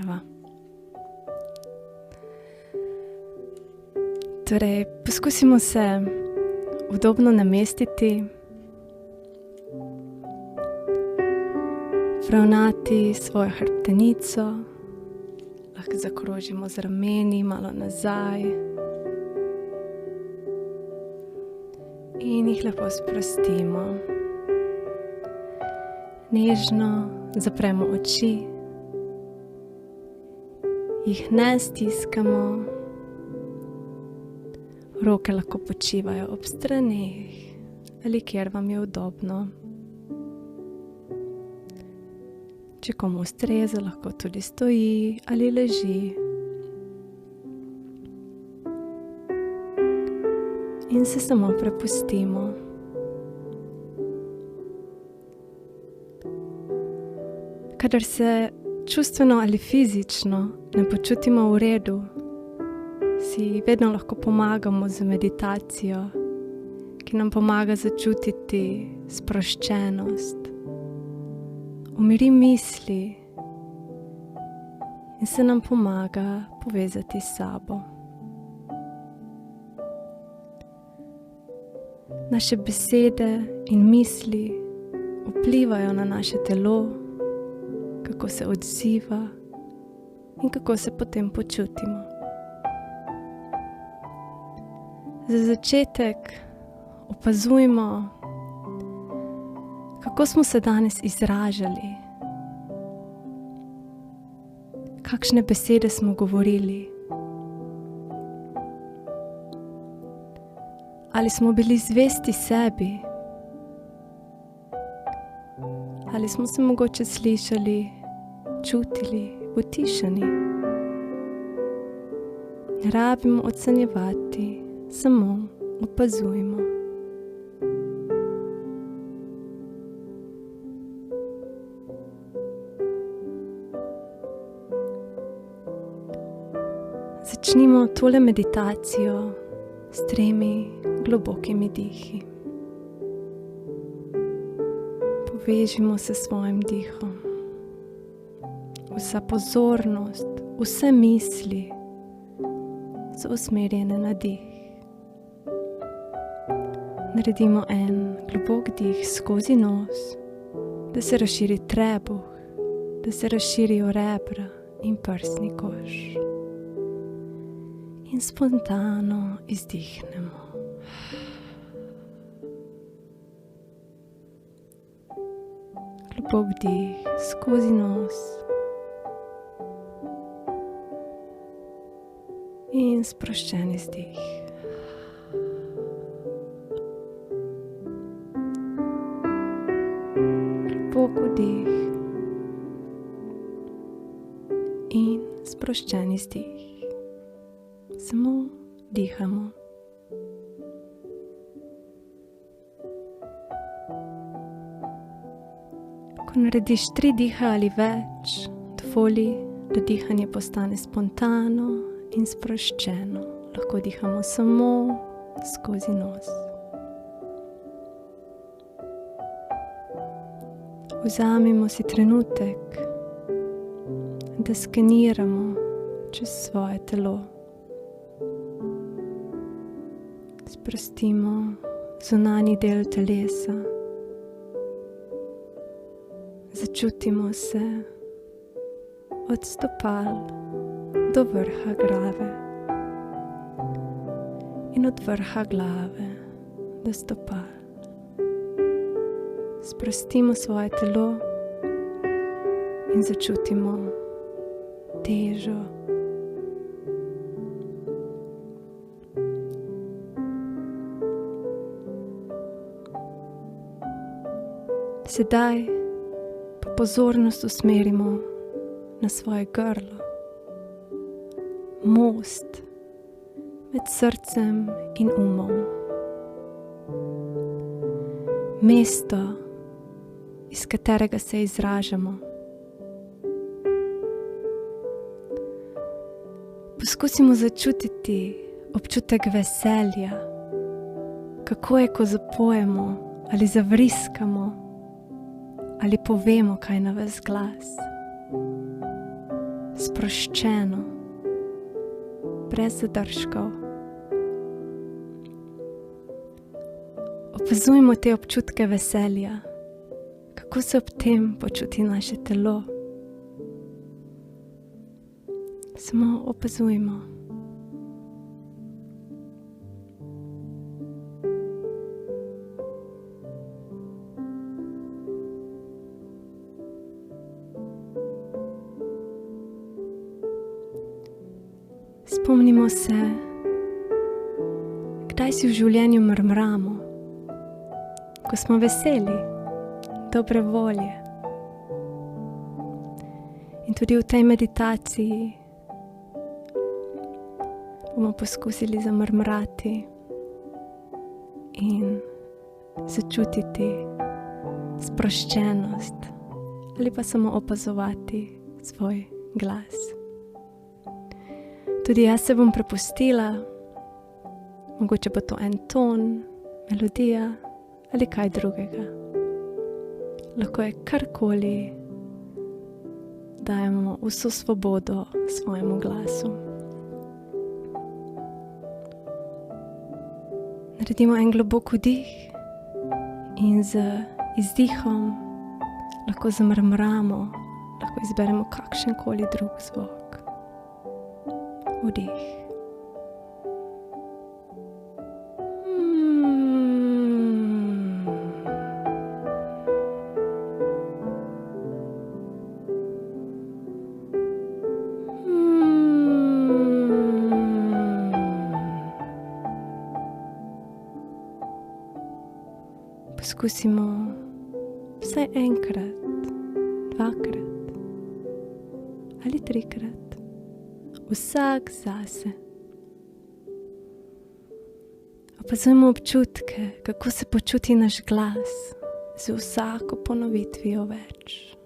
Eva. Torej, poskusimo se udobno namestiti, vravnati svojo hrbtenico, lahko zakrožimo z rameni malo nazaj in jih lepo sprostimo. Nežno zapremo oči, jih ne stiskamo, roke lahko počivajo ob straneh ali kjer vam je udobno. Če komu ustreza, lahko tudi stoji ali leži. In se samo prepustimo. Kadar se čustveno ali fizično ne počutimo v redu, si vedno lahko pomagamo z meditacijo, ki nam pomaga začutiti sproščenost, umiri misli in se nam pomaga povezati s sabo. Naše besede in misli vplivajo na naše telo, kako se odziva in kako se potem počutimo. Za začetek opazujmo, kako smo se danes izražali, kakšne besede smo govorili, ali smo bili zvesti sebi, ali smo se mogoče slišali, čutili, utišani. Ne rabimo ocenjevati, samo opazujmo. Začnimo tole meditacijo s 3 globokimi dihi. Povežimo se s svojim dihom. Vsa pozornost, vse misli so usmerjene na dih. Naredimo en globok dih skozi nos, da se razširi trebuh, da se razširijo rebra in prsni koš. In spontano izdihnemo. Globok dih skozi nos in sproščen izdih. Globok vdih in sproščen izdih. Samo dihamo. Ko narediš 3 diha ali več, dovoli, da dihanje postane spontano in sproščeno. Lahko dihamo samo skozi nos. Vzamimo si trenutek, da skeniramo čez svoje telo. Sprostimo zunanji del telesa. Začutimo se od stopal do vrha glave in od vrha glave do stopal. Sprostimo svoje telo in začutimo težo. Sedaj pa pozornost usmerimo na svoje grlo, most med srcem in umom, mesto, iz katerega se izražamo. Poskusimo začutiti občutek veselja, kako je, ko zapojemo ali zavriskamo ali povemo kaj na ves glas. sproščeno, brez zadržkov. Opazujmo te občutke veselja, kako se ob tem počuti naše telo. Samo opazujmo. Spomnimo se, kdaj si v življenju mrmramo, ko smo veseli, dobre volje. In tudi v tej meditaciji bomo poskusili zamrmrati in začutiti sproščenost ali pa samo opazovati svoj glas. Tudi jaz se bom prepustila, mogoče bo to en ton, melodija ali kaj drugega. Lahko je karkoli, dajemo vso svobodo svojemu glasu. Naredimo en globok vdih in z izdihom lahko zamrmramo, lahko izberemo kakšenkoli drug zvok. Vdih. Poskusimo vsaj enkrat, dvakrat ali trikrat. Vsak zase. Opazujmo občutke, kako se počuti naš glas z vsako ponovitvijo več.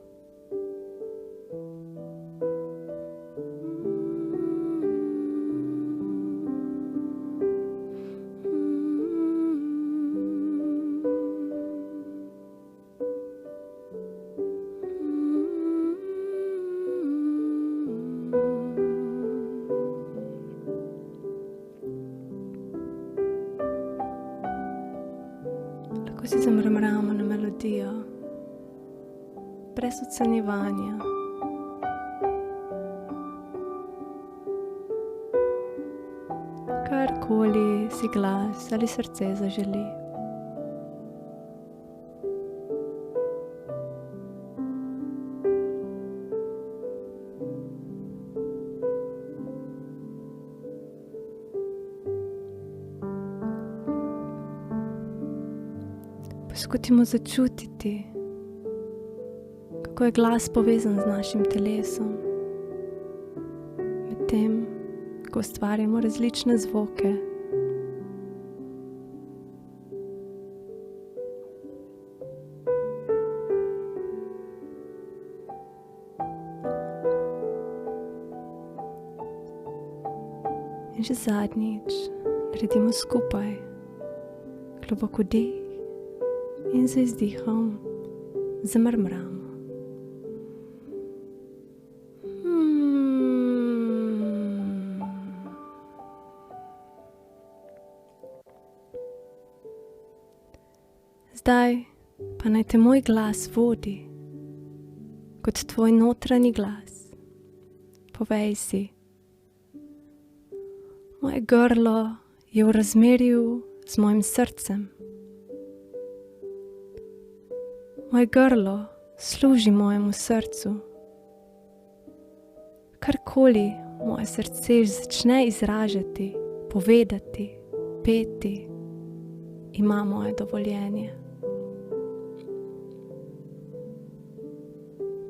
Ko si zamrmramo na melodijo, brez ocenjevanja. Karkoli si glas ali srce zaželi. Poskusimo začutiti, kako je glas povezan z našim telesom, medtem ko ustvarjamo različne zvoke. In že zadnjič naredimo skupaj globok vdih in z izdihom zamrmramo. Zdaj pa naj te moj glas vodi kot tvoj notranji glas. Povej si: moje grlo je v razmerju z mojim srcem. Moje grlo služi mojemu srcu. Karkoli moje srce začne izražati, povedati, peti, ima moje dovoljenje.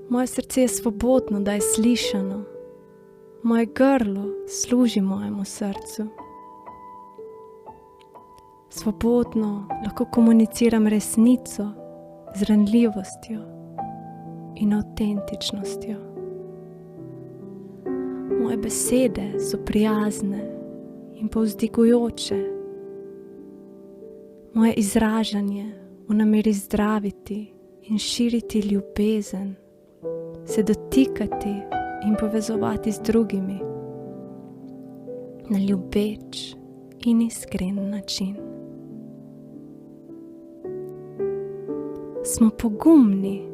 Moje srce je svobodno, da je slišano. Moje grlo služi mojemu srcu. Svobodno lahko komuniciram resnico z ranljivostjo in avtentičnostjo. Moje besede so prijazne in povzdigujoče. Moje izražanje v nameri zdraviti in širiti ljubezen, se dotikati in povezovati z drugimi na ljubeč in iskren način. Smo pogumni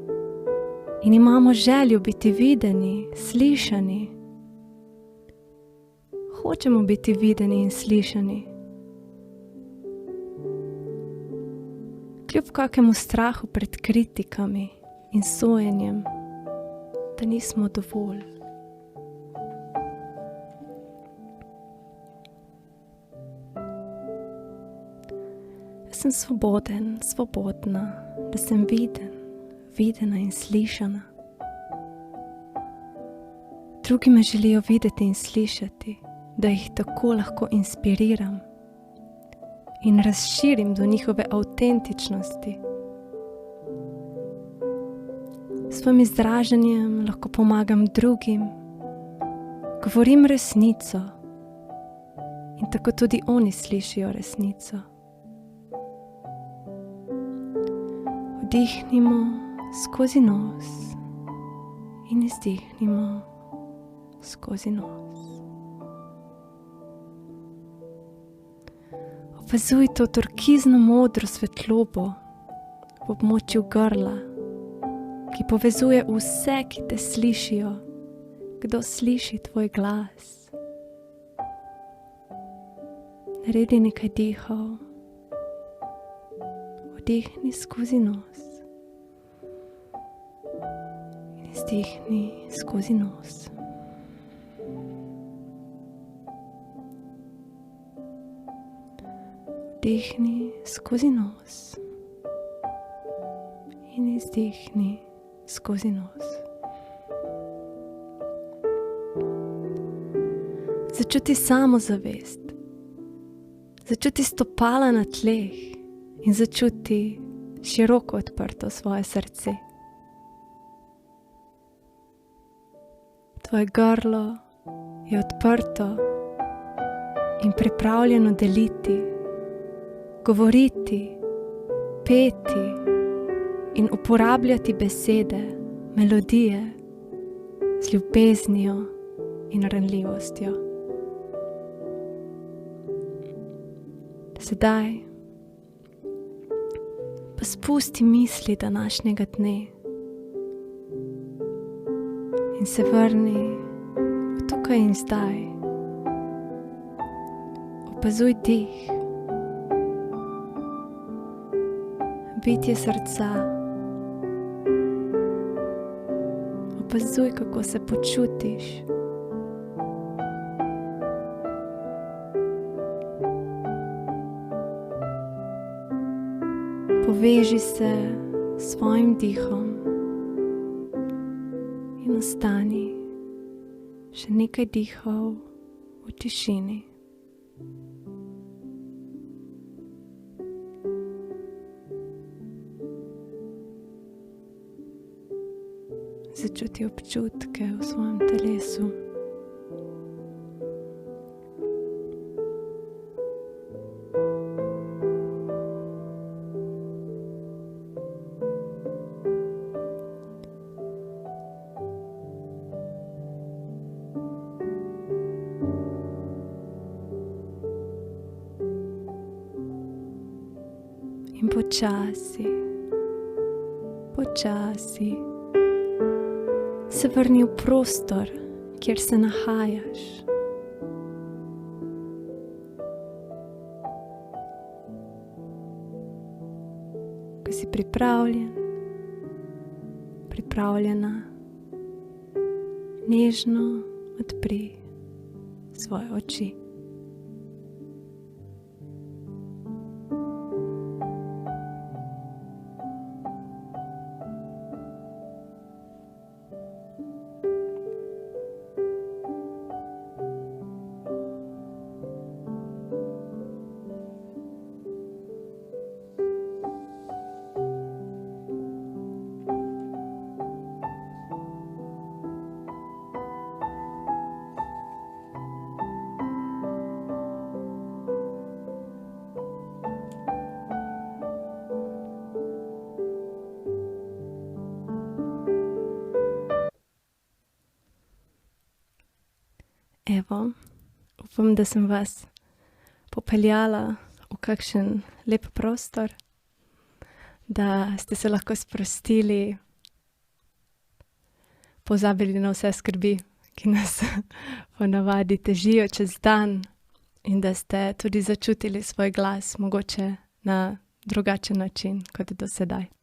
in imamo željo biti videni, slišani. Hočemo biti videni in slišani. Kljub kakemu strahu pred kritikami in sojenjem, da nismo dovolj. Jaz sem svoboden, svobodna, da sem viden, videna in slišana. Drugi me želijo videti in slišati, da jih tako lahko inspiriram in razširim do njihove avtentičnosti. S svojim izražanjem lahko pomagam drugim, govorim resnico in tako tudi oni slišijo resnico. Vdihnimo skozi nos in izdihnimo skozi nos. Opazuj to turkizno modro svetlobo v območju grla, ki povezuje vse, ki te slišijo, kdo sliši tvoj glas. Naredi nekaj dihov. Vdihni skozi nos in izdihni skozi nos. Vdihni skozi nos in izdihni skozi nos. Začuti samozavest, začuti stopala na tleh in začuti široko odprto svoje srce. Tvoje grlo je odprto in pripravljeno deliti, govoriti, peti in uporabljati besede, melodije z ljubeznijo in ranljivostjo. Sedaj pa spusti misli današnjega dne in se vrni v tukaj in zdaj. Opazuj dih, bitje srca. Opazuj, kako se počutiš. Poveži se s svojim dihom in ostani še nekaj dihov v tišini. Začuti občutke v svojem telesu. In počasi, počasi se vrni v prostor, kjer se nahajaš. Ko si pripravljen, pripravljena, nežno odpri svoje oči. Evo, upam, da sem vas popeljala v kakšen lep prostor, da ste se lahko sprostili, pozabili na vse skrbi, ki nas ponavadi težijo čez dan, in da ste tudi začutili svoj glas, mogoče na drugačen način kot do sedaj.